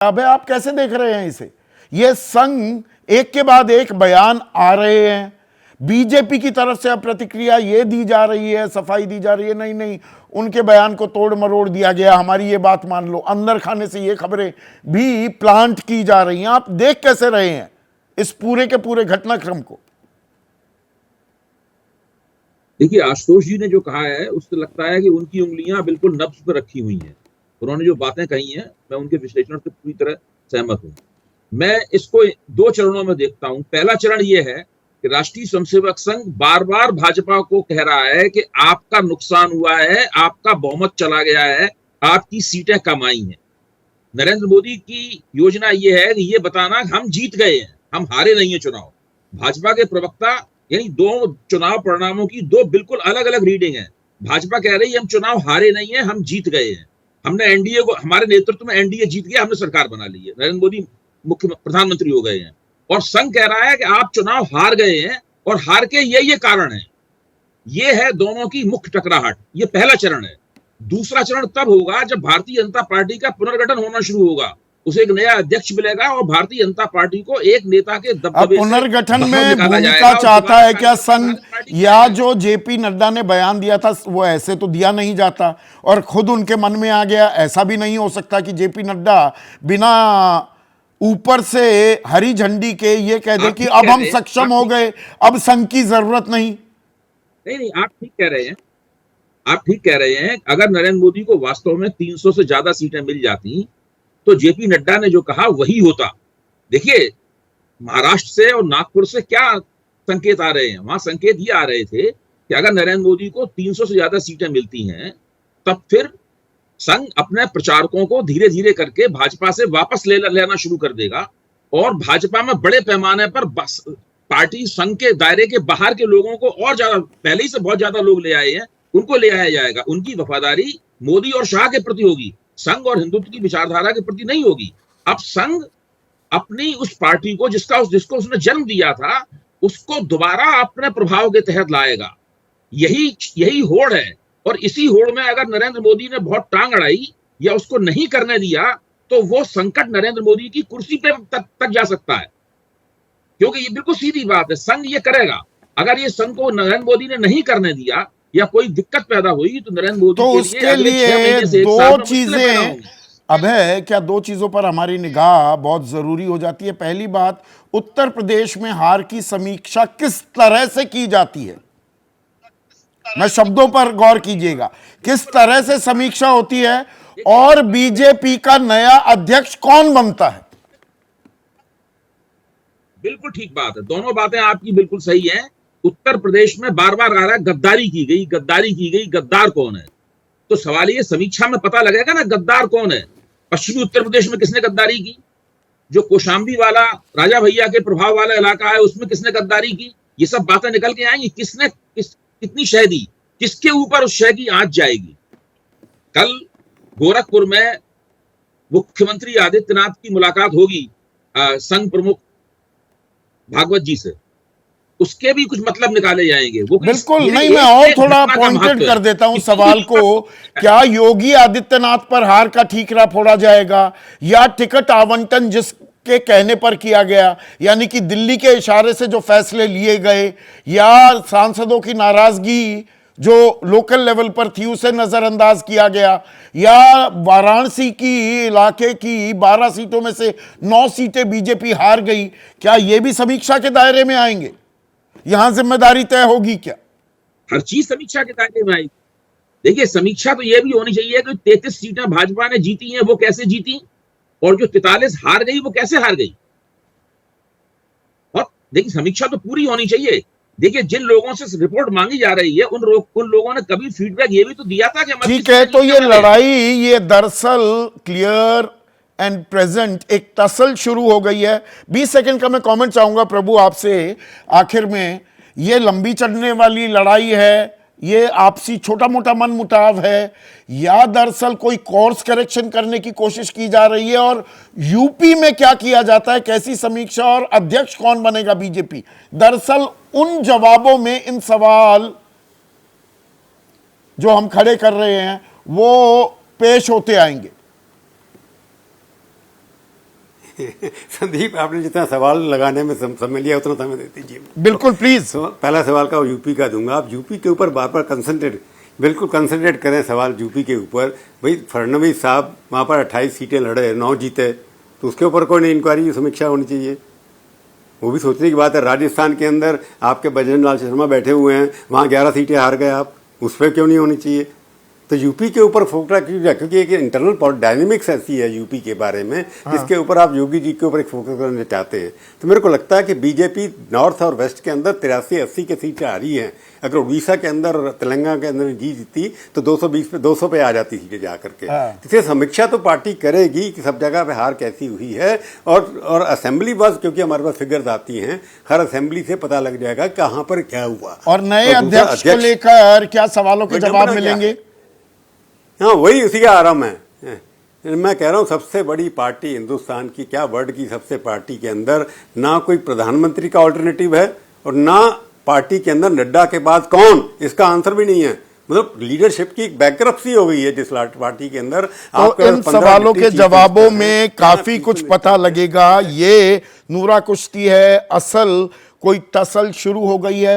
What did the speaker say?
अब आप कैसे देख रहे हैं इसे? ये संघ एक के बाद एक बयान आ रहे हैं, बीजेपी की तरफ से अब प्रतिक्रिया ये दी जा रही है, सफाई दी जा रही है, नहीं नहीं उनके बयान को तोड़ मरोड़ दिया गया, हमारी ये बात मान लो। अंदर खाने से ये खबरें भी प्लांट की जा रही हैं। आप देख कैसे रहे हैं इस पूरे के पूरे घटनाक्रम को? देखिए, आशुतोष जी ने जो कहा है उससे लगता है कि उनकी उंगलियां बिल्कुल नब्ज पर रखी हुई हैं। उन्होंने जो बातें कही हैं, मैं उनके विश्लेषण से पूरी तरह सहमत हूं। मैं इसको दो चरणों में देखता हूं। पहला चरण यह है कि राष्ट्रीय स्वयंसेवक संघ बार बार भाजपा को कह रहा है कि आपका नुकसान हुआ है, आपका बहुमत चला गया है, आपकी सीटें कम आई हैं। नरेंद्र मोदी की योजना यह है कि ये बताना हम जीत गए हैं, हम हारे नहीं है चुनाव। भाजपा के प्रवक्ता यानी दो चुनाव परिणामों की दो बिल्कुल अलग अलग रीडिंग है। भाजपा कह रही है हम चुनाव हारे नहीं है, हम जीत गए हैं, हमने एनडीए को, हमारे नेतृत्व में एनडीए जीत गया, हमने सरकार बना ली है, नरेंद्र मोदी मुख्य प्रधानमंत्री हो गए हैं। और संघ कह रहा है कि आप चुनाव हार गए हैं और हार के ये कारण है। ये है दोनों की मुख्य टकराहट। ये पहला चरण है। दूसरा चरण तब होगा जब भारतीय जनता पार्टी का पुनर्गठन होना शुरू होगा, उसे एक नया अध्यक्ष मिलेगा और भारतीय जनता पार्टी को एक नेता के दबदबे से पुनर्गठन बाहर में निकाला भूमिका जाएगा। चाहता है क्या संघ, या जो जेपी नड्डा ने बयान दिया था वो ऐसे तो दिया नहीं जाता और खुद उनके मन में आ गया? ऐसा भी नहीं हो सकता कि जेपी नड्डा बिना ऊपर से हरी झंडी के ये कह दे कि अब हम सक्षम हो गए, अब संघ की जरूरत नहीं। नहीं, आप ठीक कह रहे हैं, आप ठीक कह रहे हैं। अगर नरेंद्र मोदी को वास्तव में 300 से ज्यादा सीटें मिल जाती तो जेपी नड्डा ने जो कहा वही होता। देखिए, महाराष्ट्र से और नागपुर से क्या संकेत आ रहे हैं? वहां संकेत ये आ रहे थे कि अगर नरेंद्र मोदी को 300 से ज्यादा सीटें मिलती हैं तब फिर संघ अपने प्रचारकों को धीरे धीरे करके भाजपा से वापस लेना शुरू कर देगा और भाजपा में बड़े पैमाने पर पार्टी संघ के दायरे के बाहर के लोगों को और ज्यादा, पहले ही से बहुत ज्यादा लोग ले आए हैं, उनको ले आया जाएगा। उनकी वफादारी मोदी और शाह के प्रति होगी, संघ और हिंदुत्व की विचारधारा के प्रति नहीं होगी। अब संघ अपनी उस पार्टी को जिसको उसने जन्म दिया था उसको दोबारा अपने प्रभाव के तहत लाएगा। यही होड़ है। और इसी होड़ में अगर नरेंद्र मोदी ने बहुत टांग अड़ाई या उसको नहीं करने दिया तो वो संकट नरेंद्र मोदी की कुर्सी पे तक जा सकता है। क्योंकि ये बिल्कुल सीधी बात है, संघ ये करेगा। अगर ये संघ को नरेंद्र मोदी ने नहीं करने दिया या कोई दिक्कत पैदा हुई तो नरेंद्र मोदी तो उसके लिए दो चीजें अब है क्या, दो चीजों पर हमारी निगाह बहुत जरूरी हो जाती है। पहली बात, उत्तर प्रदेश में हार की समीक्षा किस तरह से की जाती है? मैं शब्दों पर गौर कीजिएगा, किस तरह से समीक्षा होती है और बीजेपी का नया अध्यक्ष कौन बनता है? बिल्कुल ठीक बात है, दोनों बातें आपकी बिल्कुल सही हैं। उत्तर प्रदेश में बार बार आ रहा है गद्दारी की गई, गद्दारी की गई, गद्दार कौन है? तो सवाल ये, समीक्षा में पता लगेगा ना गद्दार कौन है। पश्चिमी उत्तर प्रदेश में किसने गद्दारी की? जो कौशाम्बी वाला राजा भैया के प्रभाव वाला इलाका है उसमें किसने गद्दारी की? ये सब बातें निकल के आएंगी। किसने कितनी शह दी, किसके ऊपर उस शह की आंच जाएगी? कल गोरखपुर में मुख्यमंत्री आदित्यनाथ की मुलाकात होगी संघ प्रमुख भागवत जी से, उसके भी कुछ मतलब निकाले जाएंगे। वो बिल्कुल नहीं, मैं और थोड़ा पॉइंटेड कर देता हूं सवाल को। क्या योगी आदित्यनाथ पर हार का ठीकरा फोड़ा जाएगा या टिकट आवंटन जिसके कहने पर किया गया, यानी कि दिल्ली के इशारे से जो फैसले लिए गए, या सांसदों की नाराजगी जो लोकल लेवल पर थी उसे नजरअंदाज किया गया, या वाराणसी की इलाके की 12 सीटों में से 9 सीटें बीजेपी हार गई, क्या ये भी समीक्षा के दायरे में आएंगे? यहां जिम्मेदारी तय होगी क्या? हर चीज समीक्षा के दायरे में आएगी। देखिए, समीक्षा तो यह भी होनी चाहिए कि 33 सीटें भाजपा ने जीती हैं वो कैसे जीती, और जो 43 हार गई वो कैसे हार गई। और देखिए, समीक्षा तो पूरी होनी चाहिए। देखिए, जिन लोगों से रिपोर्ट मांगी जा रही है उन लोगों ने कभी फीडबैक ये भी तो दिया था कि ठीक है, तो ये लड़ाई ये दरअसल क्लियर एंड प्रेजेंट एक तसल शुरू हो गई है। 20 सेकंड का मैं कमेंट चाहूंगा प्रभु आपसे आखिर में। ये लंबी चलने वाली लड़ाई है, ये आपसी छोटा मोटा मन मुटाव है, या दरअसल कोई कोर्स करेक्शन करने की कोशिश की जा रही है? और यूपी में क्या किया जाता है, कैसी समीक्षा और अध्यक्ष कौन बनेगा बीजेपी? दरअसल उन जवाबों में इन सवाल जो हम खड़े कर रहे हैं वो पेश होते आएंगे। संदीप, आपने जितना सवाल लगाने में समय लिया उतना समय दे दीजिए। बिल्कुल प्लीज। पहला सवाल का यूपी का दूंगा। आप यूपी के ऊपर बार बार बिल्कुल कंसंट्रेट करें सवाल यूपी के ऊपर। भाई फडणवीस साहब वहाँ पर 28 सीटें लड़े, 9 जीते, तो उसके ऊपर कोई नहीं इंक्वायरी समीक्षा होनी चाहिए। वो भी सोचने की बात है। राजस्थान के अंदर आपके बजरंग लाल शर्मा बैठे हुए हैं, वहाँ 11 सीटें हार गए आप, उस पर क्यों नहीं होनी चाहिए? तो यूपी के ऊपर फोकस क्यों? क्योंकि एक इंटरनल डायनेमिक्स ऐसी है यूपी के बारे में जिसके ऊपर आप योगी जी के ऊपर एक फोकस करना चाहते हैं। तो मेरे को लगता है कि बीजेपी नॉर्थ और वेस्ट के अंदर 83-80 की सीटें आ रही हैं। अगर उड़ीसा के अंदर और तेलंगाना के अंदर जीती तो 200 पे आ जाती सीटें जा करके। इसलिए समीक्षा तो पार्टी करेगी कि सब जगह पे हार कैसी हुई है, और असेंबली बस, क्योंकि हमारे पास फिगर्स आती हैं, हर असेंबली से पता लग जाएगा कहाँ पर क्या हुआ। और नए अध्यक्ष को लेकर क्या सवालों के जवाब मिलेंगे? हाँ, वही उसी का आराम है। मैं कह रहा हूँ सबसे बड़ी पार्टी हिंदुस्तान की, क्या वर्ल्ड की सबसे पार्टी के अंदर ना कोई प्रधानमंत्री का ऑल्टरनेटिव है और ना पार्टी के अंदर नड्डा के बाद कौन, इसका आंसर भी नहीं है। मतलब लीडरशिप की बैंकरप्सी हो गई है जिस पार्टी के अंदर। तो इन सवालों के जवाबों में काफी कुछ पता लगेगा। ये नूरा कुश्ती है, असल कोई टसल शुरू हो गई है।